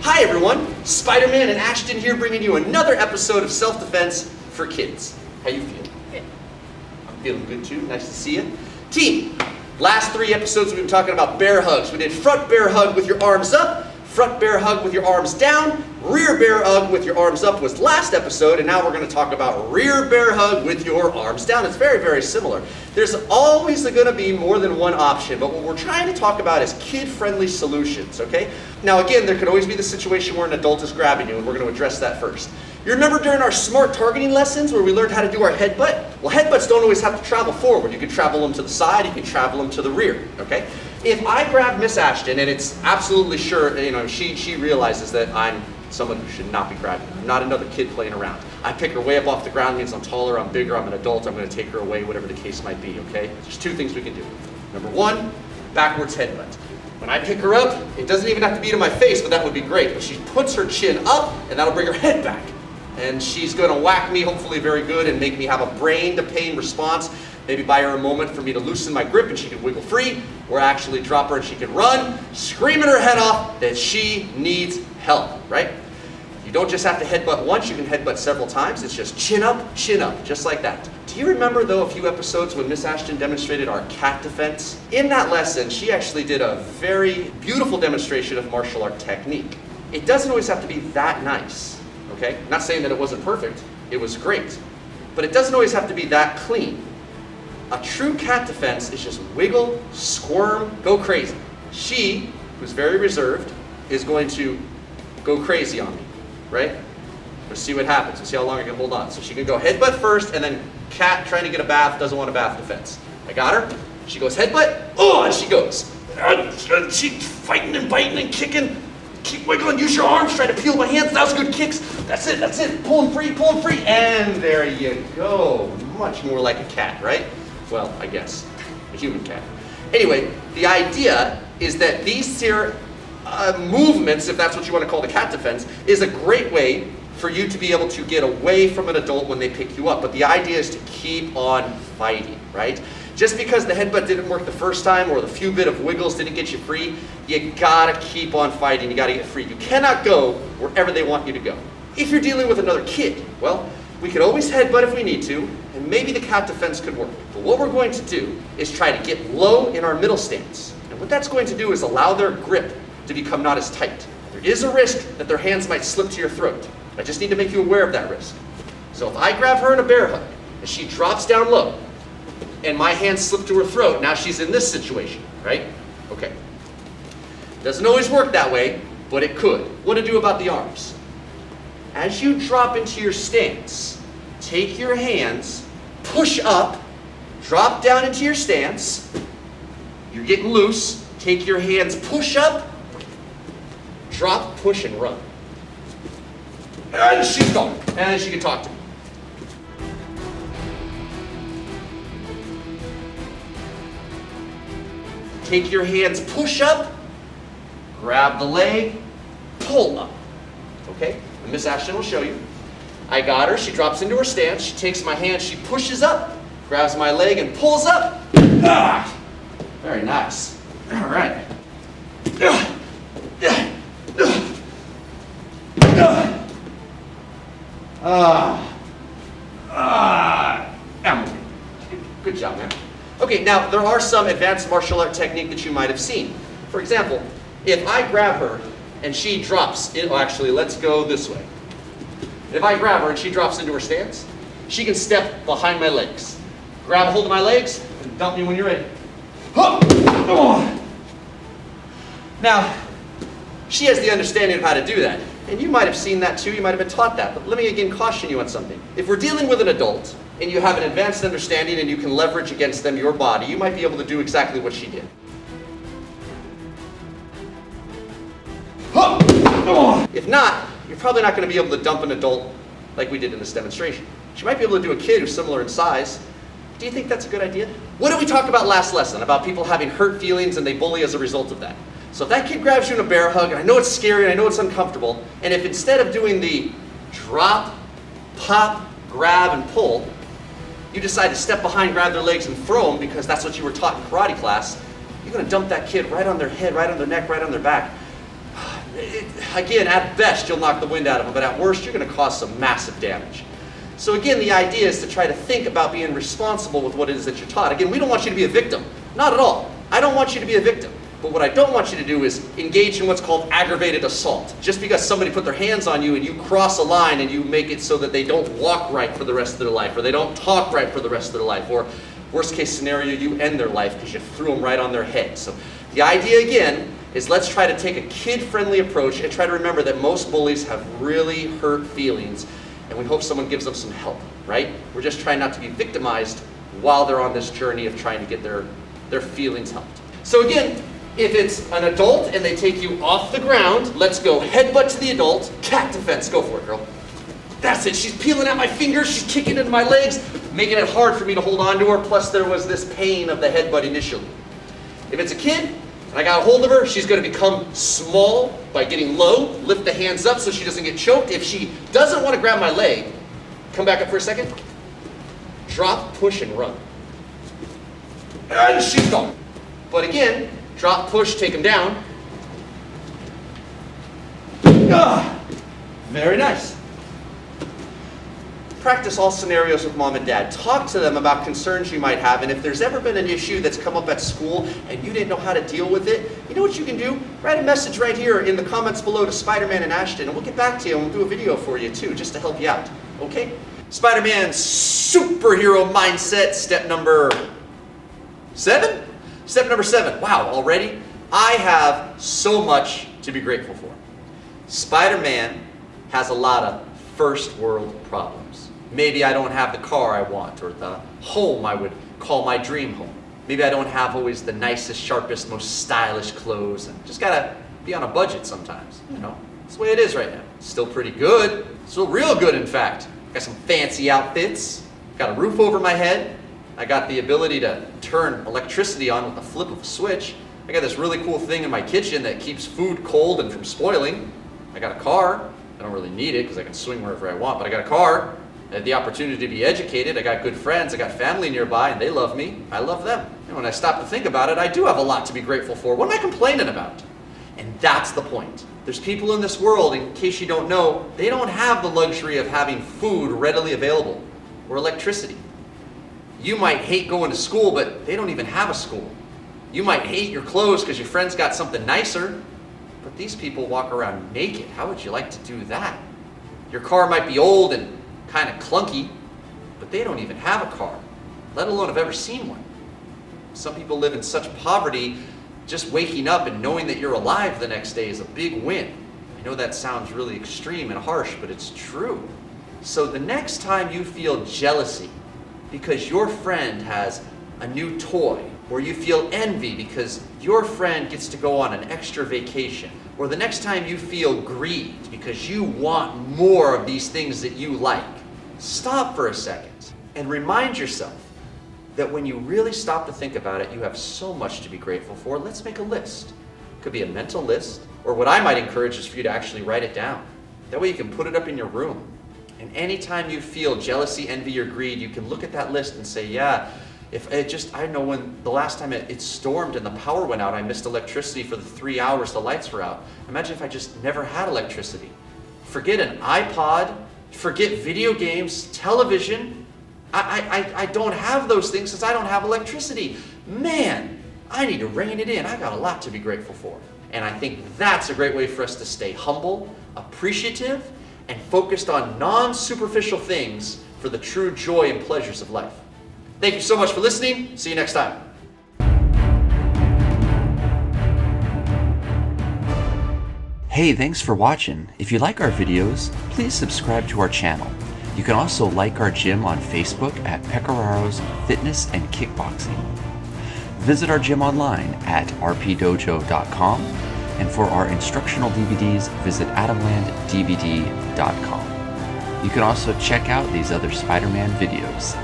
Hi everyone, Spiderman and Ashton here bringing you another episode of Self-Defense for Kids. How you feeling? Good. I'm feeling good too, nice to see you. Team, last 3 episodes we've been talking about bear hugs. We did front bear hug with your arms up, front bear hug with your arms down, rear bear hug with your arms up was last episode, and now we're going to talk about rear bear hug with your arms down. It's very, very similar. There's always going to be more than one option, but what we're trying to talk about is kid-friendly solutions, okay? Now again, there could always be the situation where an adult is grabbing you, and we're going to address that first. You remember during our smart targeting lessons where we learned how to do our headbutt? Well, headbutts don't always have to travel forward. You can travel them to the side, you can travel them to the rear, okay? If I grab Miss Ashton, and it's absolutely sure, you know, she realizes that I'm someone who should not be grabbing her. I'm not another kid playing around. I pick her way up off the ground, means I'm taller, I'm bigger, I'm an adult, I'm going to take her away, whatever the case might be, okay? There's 2 things we can do. Number 1, backwards headbutt. When I pick her up, it doesn't even have to be to my face, but that would be great. But she puts her chin up, and that'll bring her head back. And she's going to whack me, hopefully very good, and make me have a brain-to-pain response. Maybe buy her a moment for me to loosen my grip and she can wiggle free, or actually drop her and she can run, screaming her head off that she needs help, right? You don't just have to headbutt once, you can headbutt several times. It's just chin up, just like that. Do you remember, though, a few episodes when Miss Ashton demonstrated our cat defense? In that lesson, she actually did a very beautiful demonstration of martial art technique. It doesn't always have to be that nice, okay? I'm not saying that it wasn't perfect, it was great. But it doesn't always have to be that clean. A true cat defense is just wiggle, squirm, go crazy. She, who's very reserved, is going to go crazy on me, right? Let's see what happens. Let's see how long I can hold on. So she can go headbutt first, and then cat trying to get a bath, doesn't want a bath defense. I got her. She goes headbutt, oh, and she goes. She's fighting and biting and kicking. Keep wiggling, use your arms, try to peel my hands. That was good kicks. That's it. Pull them free. And there you go. Much more like a cat, right? Well, I guess, a human cat. Anyway, the idea is that these here movements, if that's what you want to call the cat defense, is a great way for you to be able to get away from an adult when they pick you up. But the idea is to keep on fighting, right? Just because the headbutt didn't work the first time or the few bit of wiggles didn't get you free, you gotta keep on fighting, you gotta get free. You cannot go wherever they want you to go. If you're dealing with another kid, well, we could always headbutt if we need to, and maybe the cat defense could work. But what we're going to do is try to get low in our middle stance. And what that's going to do is allow their grip to become not as tight. There is a risk that their hands might slip to your throat. I just need to make you aware of that risk. So if I grab her in a bear hug, and she drops down low, and my hands slip to her throat, now she's in this situation, right? Okay. Doesn't always work that way, but it could. What to do about the arms? As you drop into your stance, take your hands, push up, drop down into your stance. You're getting loose. Take your hands, push up, drop, push, and run. And she's gone. And then she can talk to me. Take your hands, push up, grab the leg, pull up. Okay? And Miss Ashton will show you. I got her, she drops into her stance, she takes my hand, she pushes up, grabs my leg and pulls up. Ah, very nice. All right. Good job, man. Okay, now there are some advanced martial art technique that you might have seen. For example, if I grab her and she drops, actually let's go this way. If I grab her and she drops into her stance, she can step behind my legs. Grab a hold of my legs and dump me when you're ready. Now, she has the understanding of how to do that. And you might have seen that too, you might have been taught that. But let me again caution you on something. If we're dealing with an adult and you have an advanced understanding and you can leverage against them your body, you might be able to do exactly what she did. If not, you're probably not going to be able to dump an adult like we did in this demonstration. She might be able to do a kid who's similar in size. Do you think that's a good idea? What did we talk about last lesson? About people having hurt feelings and they bully as a result of that. So if that kid grabs you in a bear hug, and I know it's scary and I know it's uncomfortable, and if instead of doing the drop, pop, grab, and pull, you decide to step behind, grab their legs, and throw them because that's what you were taught in karate class, you're going to dump that kid right on their head, right on their neck, right on their back. again, at best, you'll knock the wind out of them, but at worst, you're going to cause some massive damage. So again, the idea is to try to think about being responsible with what it is that you're taught. Again, we don't want you to be a victim. Not at all. I don't want you to be a victim. But what I don't want you to do is engage in what's called aggravated assault. Just because somebody put their hands on you and you cross a line and you make it so that they don't walk right for the rest of their life, or they don't talk right for the rest of their life, or worst case scenario, you end their life because you threw them right on their head. So the idea again is let's try to take a kid-friendly approach and try to remember that most bullies have really hurt feelings, and we hope someone gives them some help, right? We're just trying not to be victimized while they're on this journey of trying to get their feelings helped. So again, if it's an adult and they take you off the ground, let's go headbutt to the adult, cat defense, go for it, girl. That's it, she's peeling at my fingers, she's kicking into my legs, making it hard for me to hold on to her, plus there was this pain of the headbutt initially. If it's a kid, and I got a hold of her, she's gonna become small by getting low, lift the hands up so she doesn't get choked. If she doesn't wanna grab my leg, come back up for a second, drop, push, and run. And she's gone. But again, drop, push, take them down. Very nice. Practice all scenarios with mom and dad. Talk to them about concerns you might have, and if there's ever been an issue that's come up at school and you didn't know how to deal with it, you know what you can do? Write a message right here in the comments below to Spiderman and Ashton, and we'll get back to you and we'll do a video for you too, just to help you out, okay? Spider-Man superhero mindset, step number 7? Step number 7, wow, already? I have so much to be grateful for. Spider-Man has a lot of first world problems. Maybe I don't have the car I want, or the home I would call my dream home. Maybe I don't have always the nicest, sharpest, most stylish clothes, and just gotta be on a budget sometimes, you know? That's the way it is right now. Still pretty good, still real good in fact. Got some fancy outfits, got a roof over my head, I got the ability to turn electricity on with the flip of a switch. I got this really cool thing in my kitchen that keeps food cold and from spoiling. I got a car. I don't really need it because I can swing wherever I want, but I got a car. I had the opportunity to be educated. I got good friends. I got family nearby, and they love me. I love them. And when I stop to think about it, I do have a lot to be grateful for. What am I complaining about? And that's the point. There's people in this world, in case you don't know, they don't have the luxury of having food readily available or electricity. You might hate going to school, but they don't even have a school. You might hate your clothes because your friend's got something nicer, but these people walk around naked. How would you like to do that? Your car might be old and kind of clunky, but they don't even have a car, let alone have ever seen one. Some people live in such poverty, just waking up and knowing that you're alive the next day is a big win. I know that sounds really extreme and harsh, but it's true. So the next time you feel jealousy because your friend has a new toy, or you feel envy because your friend gets to go on an extra vacation, or the next time you feel greed because you want more of these things that you like, stop for a second and remind yourself that when you really stop to think about it, you have so much to be grateful for. Let's make a list. It could be a mental list, or what I might encourage is for you to actually write it down. That way you can put it up in your room. And anytime you feel jealousy, envy, or greed, you can look at that list and say, yeah, if it just, I know when the last time it stormed and the power went out, I missed electricity for the 3 hours the lights were out. Imagine if I just never had electricity. Forget an iPod, forget video games, television. I don't have those things since I don't have electricity. Man, I need to rein it in. I got a lot to be grateful for. And I think that's a great way for us to stay humble, appreciative, and focused on non-superficial things for the true joy and pleasures of life. Thank you so much for listening. See you next time. Hey, thanks for watching. If you like our videos, please subscribe to our channel. You can also like our gym on Facebook at Pecораro's Fitness and Kickboxing. Visit our gym online at rpdojo.com, and for our instructional DVDs, visit adamlanddvd.com. You can also check out these other Spider-Man videos.